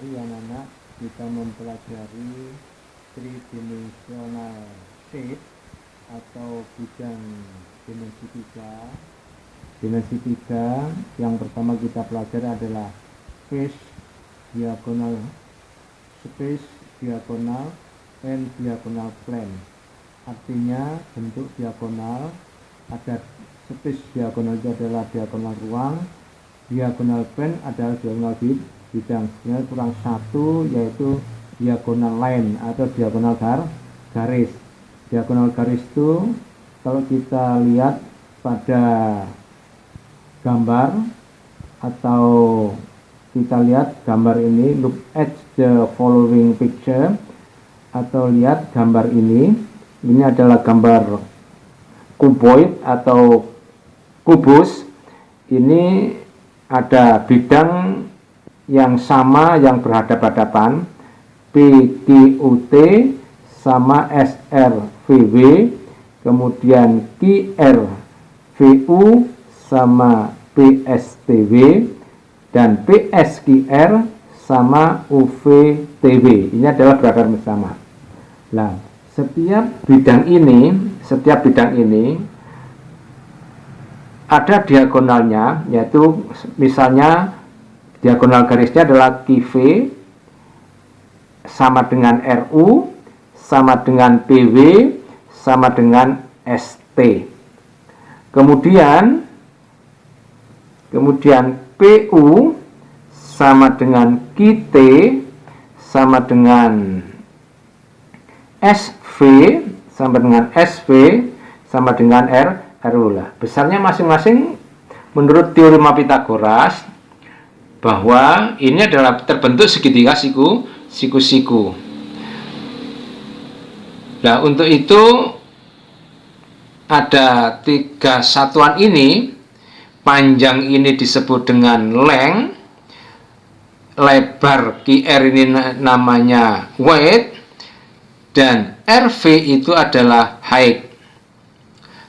hari anak-anak kita mempelajari tridimensional shape atau bidang dimensi 3. Dimensi 3 yang pertama kita pelajari adalah space, diagonal, and diagonal plane. Artinya bentuk diagonal, ada space diagonal itu adalah diagonal ruang, diagonal plane adalah diagonal bidang. Sebenarnya kurang satu, yaitu diagonal line atau diagonal garis. Diagonal garis itu kalau kita lihat pada gambar atau kita lihat gambar ini, look at the following picture, atau lihat gambar ini adalah gambar kuboid atau kubus. Ini ada bidang yang sama yang berhadapan-hadapan, PQT sama SRVW, kemudian QRVU sama PSTW, dan PSQR sama UVTW. Ini adalah berhadapan bersama. Nah, setiap bidang ini ada diagonalnya, yaitu misalnya diagonal garisnya adalah QV sama dengan RU sama dengan PW sama dengan ST. Kemudian PU sama dengan QT sama dengan SV sama dengan SV sama dengan RU lah. Besarnya masing-masing menurut teorema Pythagoras bahwa ini adalah terbentuk segitiga siku-siku. Nah, untuk itu ada tiga satuan ini. Panjang ini disebut dengan length, lebar QR ini namanya width, dan RV itu adalah height.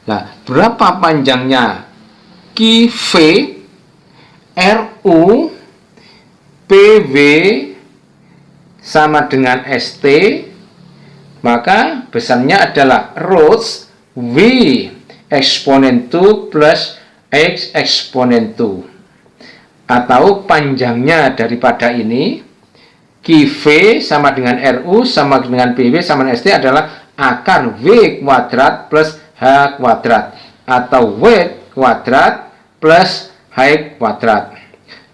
Nah, berapa panjangnya QV, RU, PW sama dengan ST, maka besarnya adalah roots V eksponen 2 plus X eksponen 2, atau panjangnya daripada ini QV sama dengan RU sama dengan PW sama dengan ST adalah akar V kuadrat plus H kuadrat, atau width kuadrat plus height kuadrat.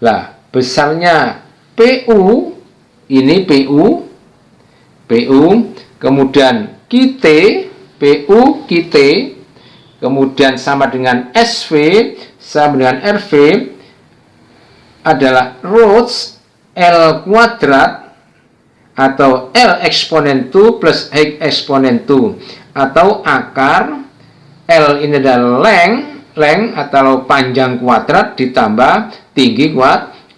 Lah, besarnya PU ini PU, kemudian QT, PU QT, kemudian sama dengan SV sama dengan RV adalah roots L kuadrat atau L eksponen 2 plus X eksponen 2, atau akar L ini adalah length atau panjang kuadrat ditambah tinggi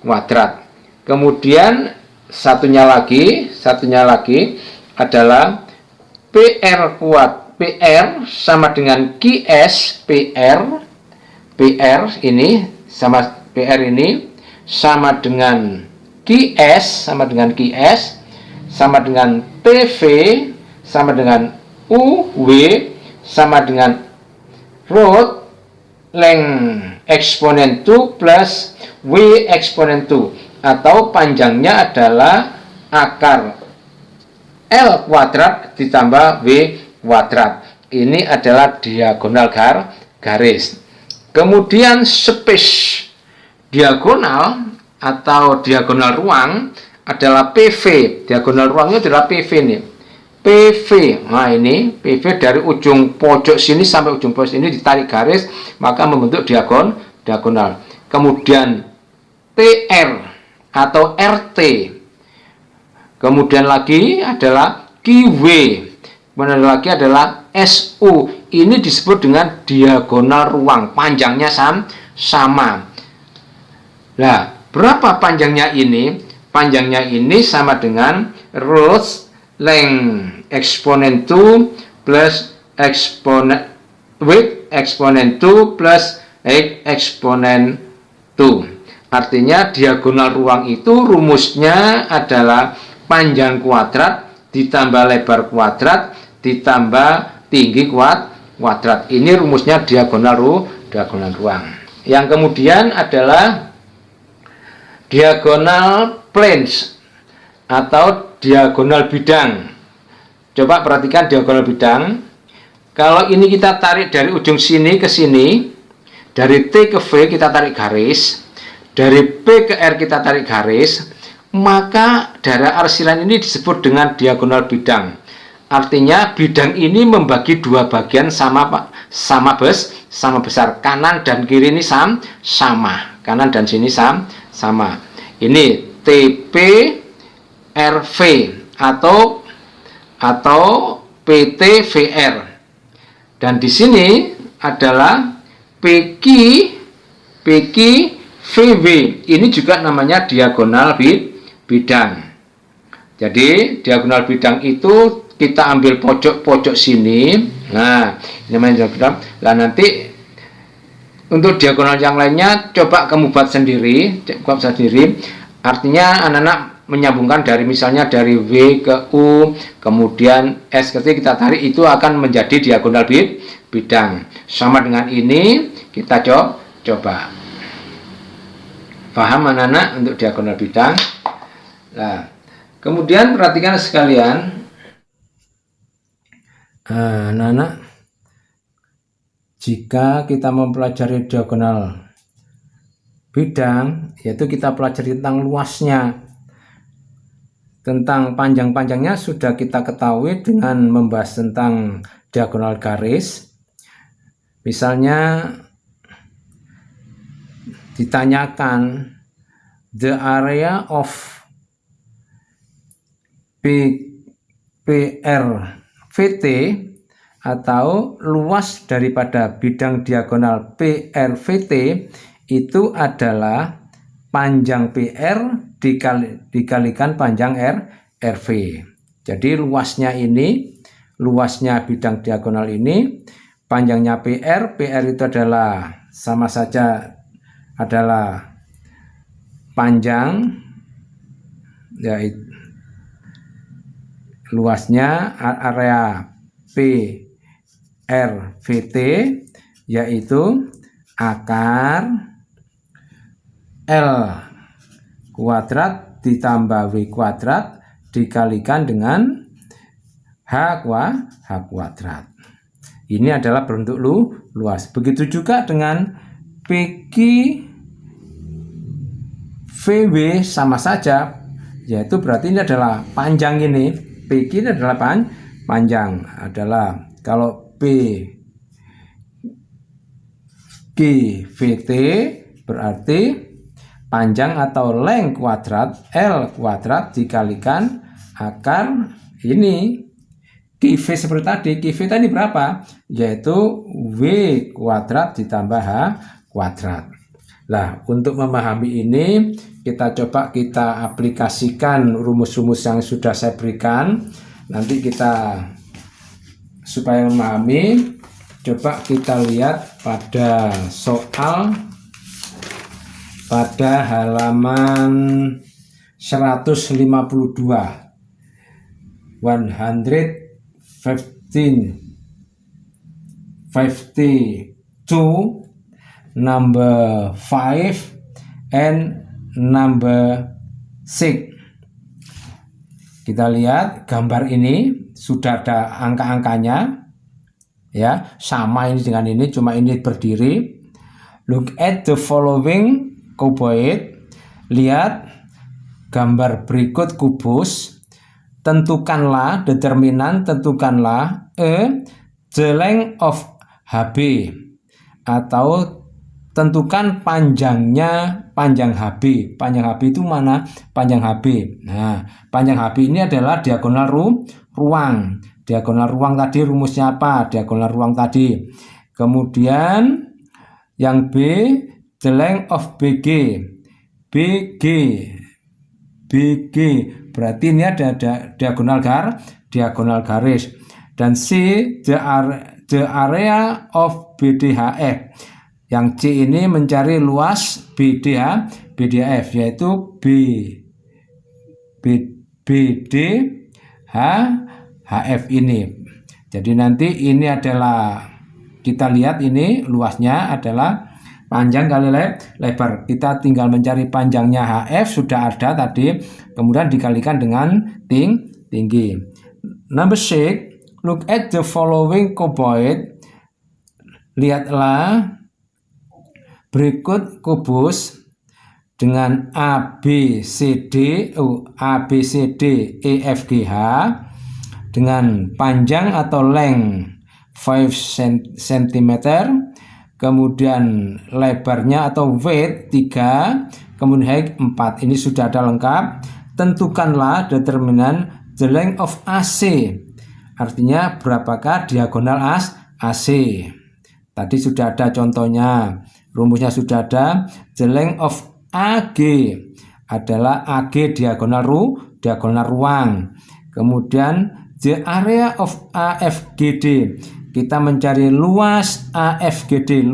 kuadrat. Kemudian satunya lagi adalah PR sama dengan QS, PR ini sama PR ini sama dengan QS sama dengan PV sama dengan UW sama dengan root length eksponen 2 plus W eksponen 2, atau panjangnya adalah akar L kuadrat ditambah W kuadrat. Ini adalah diagonal garis. Kemudian space diagonal atau diagonal ruang adalah PV. Diagonal ruangnya adalah PV nih. PV. Nah, ini PV dari ujung pojok sini sampai ujung pojok sini ditarik garis, maka membentuk diagonal. Kemudian TR atau RT. Kemudian lagi adalah QW. Kemudian lagi adalah SU. Ini disebut dengan diagonal ruang. Panjangnya sama. Nah, berapa panjangnya ini? Panjangnya ini sama dengan roots length eksponen 2 plus width eksponen 2 plus X eksponen 2. Artinya diagonal ruang itu rumusnya adalah panjang kuadrat ditambah lebar kuadrat ditambah tinggi kuadrat. Ini rumusnya diagonal ruang. Yang kemudian adalah diagonal planes atau diagonal bidang. Coba perhatikan diagonal bidang. Kalau ini kita tarik dari ujung sini ke sini, dari T ke V kita tarik garis, dari P ke R kita tarik garis, maka daerah arsilan ini disebut dengan diagonal bidang. Artinya bidang ini membagi dua bagian sama besar. Kanan dan kiri ini sama. Kanan dan sini sama. Ini TP RV atau PT VR. Dan di sini adalah PQ VW. Ini juga namanya diagonal bidang. Jadi diagonal bidang itu kita ambil pojok sini. Nah, ini namanya diagonal bidang. Nah, nanti untuk diagonal yang lainnya coba kamu buat sendiri. Artinya anak-anak menyambungkan dari misalnya dari W ke U, kemudian S ke T kita tarik, itu akan menjadi diagonal bidang. Sama dengan ini, kita coba. Paham anak-anak untuk diagonal bidang? Nah, kemudian perhatikan sekalian, anak-anak, jika kita mempelajari diagonal bidang, yaitu kita pelajari tentang luasnya, tentang panjang-panjangnya sudah kita ketahui dengan membahas tentang diagonal garis. Misalnya ditanyakan the area of PRVT atau luas daripada bidang diagonal PRVT itu adalah panjang PR dikalikan panjang RV. Jadi luasnya bidang diagonal ini, panjangnya PR itu adalah sama saja adalah panjang, yaitu luasnya area PRVT yaitu akar L kuadrat ditambah W kuadrat dikalikan dengan H kuadrat. Ini adalah bentuk luas. Begitu juga dengan PQ VW sama saja, yaitu berarti ini adalah panjang ini. PQ ini adalah panjang, adalah kalau PQVT berarti panjang atau length kuadrat L kuadrat dikalikan akar ini QV seperti tadi. QV tadi berapa? Yaitu W kuadrat ditambah H kuadrat. Nah, untuk memahami ini kita aplikasikan rumus-rumus yang sudah saya berikan. Nanti kita supaya memahami, coba kita lihat pada soal pada halaman 152 152 number 5 and number 6. Kita lihat gambar ini sudah ada angka-angkanya ya, sama ini dengan ini, cuma ini berdiri. Look at the following cuboid. Lihat gambar berikut kubus. Tentukanlah the length of HB atau tentukan panjang HB. Panjang HB itu mana? Panjang HB. Nah, panjang HB ini adalah diagonal ruang. Diagonal ruang tadi rumusnya apa? Diagonal ruang tadi. Kemudian yang B, the length of BG. BG berarti ini ada diagonal garis. Dan C, the area of BDHF. Yang C ini mencari luas BDF, yaitu BD HF ini. Jadi nanti ini adalah, kita lihat ini luasnya adalah panjang kali lebar. Kita tinggal mencari panjangnya HF, sudah ada tadi, kemudian dikalikan dengan tinggi. Number 6, look at the following cuboid. Lihatlah berikut kubus dengan ABCD, EFGH dengan panjang atau length 5 cm, kemudian lebarnya atau width 3, kemudian height 4. Ini sudah ada lengkap. Tentukanlah determinan the length of AC. Artinya berapakah diagonal AC. Tadi sudah ada contohnya. Rumusnya sudah ada. The length of AG adalah AG diagonal ruang. Kemudian the area of AFGD. Kita mencari luas AFGD.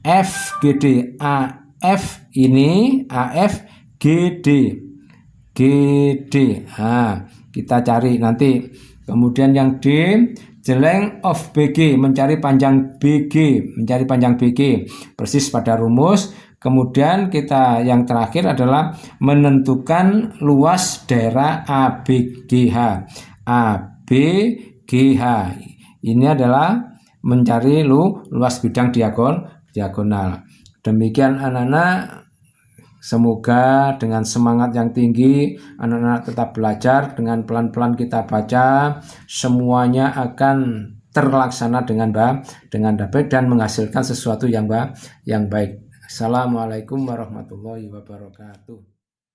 AFGD. AF ini AFGD. Nah, kita cari nanti. Kemudian yang D, the length of BG, mencari panjang BG, persis pada rumus. Kemudian kita yang terakhir adalah menentukan luas daerah ABGH. Ini adalah mencari luas bidang diagonal. Demikian anak-anak. Semoga dengan semangat yang tinggi anak-anak tetap belajar, dengan pelan-pelan kita baca, semuanya akan terlaksana dengan baik dan menghasilkan sesuatu yang baik. Assalamualaikum warahmatullahi wabarakatuh.